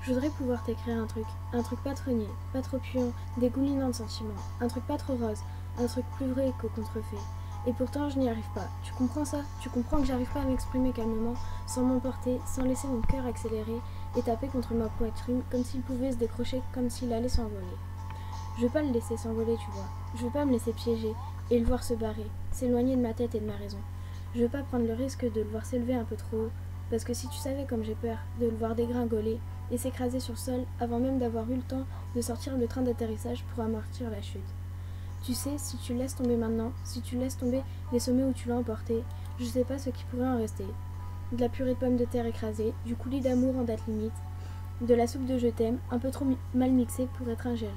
Je voudrais pouvoir t'écrire un truc pas trop niais, pas trop puant, dégoulinant de sentiments, un truc pas trop rose, un truc plus vrai qu'au contrefait. Et pourtant, je n'y arrive pas. Tu comprends ça? Tu comprends que j'arrive pas à m'exprimer calmement, sans m'emporter, sans laisser mon cœur accélérer et taper contre ma poitrine comme s'il pouvait se décrocher, comme s'il allait s'envoler. Je veux pas le laisser s'envoler, tu vois. Je veux pas me laisser piéger et le voir se barrer, s'éloigner de ma tête et de ma raison. Je veux pas prendre le risque de le voir s'élever un peu trop haut, parce que si tu savais comme j'ai peur de le voir dégringoler et s'écraser sur le sol avant même d'avoir eu le temps de sortir le train d'atterrissage pour amortir la chute. Tu sais, si tu le laisses tomber maintenant, si tu laisses tomber les sommets où tu l'as emporté, je sais pas ce qui pourrait en rester. De la purée de pommes de terre écrasée, du coulis d'amour en date limite, de la soupe de je t'aime, un peu trop mal mixée pour être ingérée.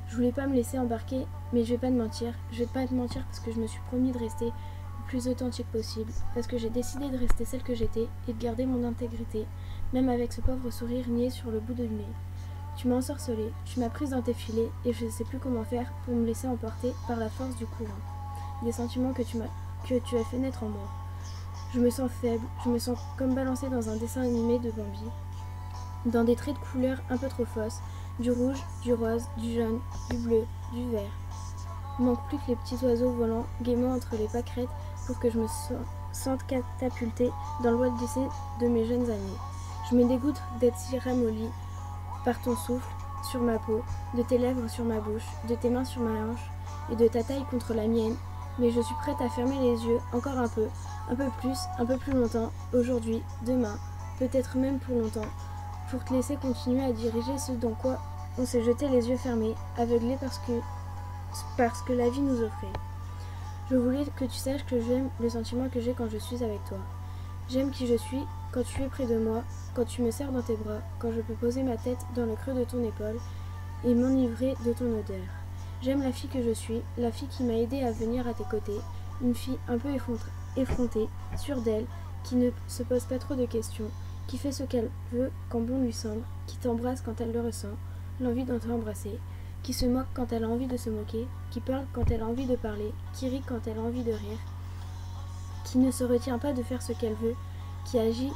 Je voulais pas me laisser embarquer, mais je vais pas te mentir. Je vais pas te mentir parce que je me suis promis de rester le plus authentique possible, parce que j'ai décidé de rester celle que j'étais et de garder mon intégrité, même avec ce pauvre sourire niais sur le bout du nez. Tu m'as ensorcelée, tu m'as prise dans tes filets et je ne sais plus comment faire pour me laisser emporter par la force du courant, des sentiments que tu as fait naître en moi. Je me sens faible, je me sens comme balancée dans un dessin animé de Bambi, dans des traits de couleur un peu trop fausses, du rouge, du rose, du jaune, du bleu, du vert. Il manque plus que les petits oiseaux volants gaiement entre les pâquerettes pour que je me sente catapultée dans le Walt Disney de mes jeunes années. Je me dégoûte d'être si ramollie par ton souffle sur ma peau, de tes lèvres sur ma bouche, de tes mains sur ma hanche et de ta taille contre la mienne, mais je suis prête à fermer les yeux encore un peu plus, un peu plus longtemps, aujourd'hui, demain, peut-être même pour longtemps, pour te laisser continuer à diriger ce dans quoi on s'est jeté les yeux fermés, aveuglés parce que la vie nous offrait. Je voulais que tu saches que j'aime le sentiment que j'ai quand je suis avec toi. J'aime qui je suis quand tu es près de moi, quand tu me serres dans tes bras, quand je peux poser ma tête dans le creux de ton épaule et m'enivrer de ton odeur. J'aime la fille que je suis, la fille qui m'a aidée à venir à tes côtés, une fille un peu effrontée, sûre d'elle, qui ne se pose pas trop de questions, qui fait ce qu'elle veut quand bon lui semble, qui t'embrasse quand elle le ressent, l'envie d'en t'embrasser, qui se moque quand elle a envie de se moquer, qui parle quand elle a envie de parler, qui rit quand elle a envie de rire, qui ne se retient pas de faire ce qu'elle veut, qui agit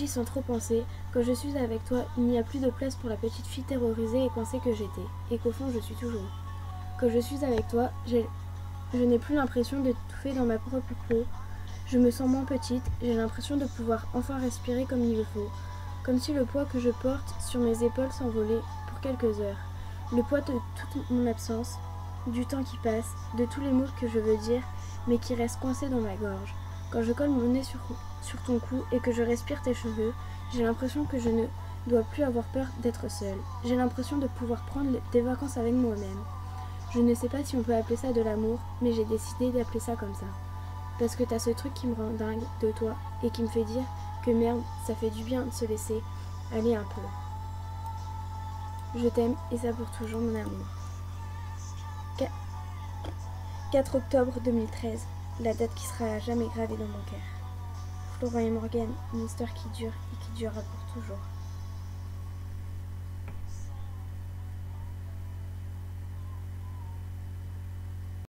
sans trop penser. Quand je suis avec toi, il n'y a plus de place pour la petite fille terrorisée et coincée que j'étais, et qu'au fond je suis toujours. Quand je suis avec toi, je n'ai plus l'impression d'étouffer dans ma propre peau. Je me sens moins petite, j'ai l'impression de pouvoir enfin respirer comme il le faut, comme si le poids que je porte sur mes épaules s'envolait pour quelques heures. Le poids de toute mon absence, du temps qui passe, de tous les mots que je veux dire, mais qui restent coincés dans ma gorge. Quand je colle mon nez sur ton cou et que je respire tes cheveux, j'ai l'impression que je ne dois plus avoir peur d'être seule. J'ai l'impression de pouvoir prendre des vacances avec moi-même. Je ne sais pas si on peut appeler ça de l'amour, mais j'ai décidé d'appeler ça comme ça. Parce que t'as ce truc qui me rend dingue de toi et qui me fait dire que merde, ça fait du bien de se laisser aller un peu. Je t'aime et ça pour toujours mon amour. 4 octobre 2013, la date qui sera à jamais gravée dans mon cœur. Florent et Morgane, une histoire qui dure et qui durera pour toujours.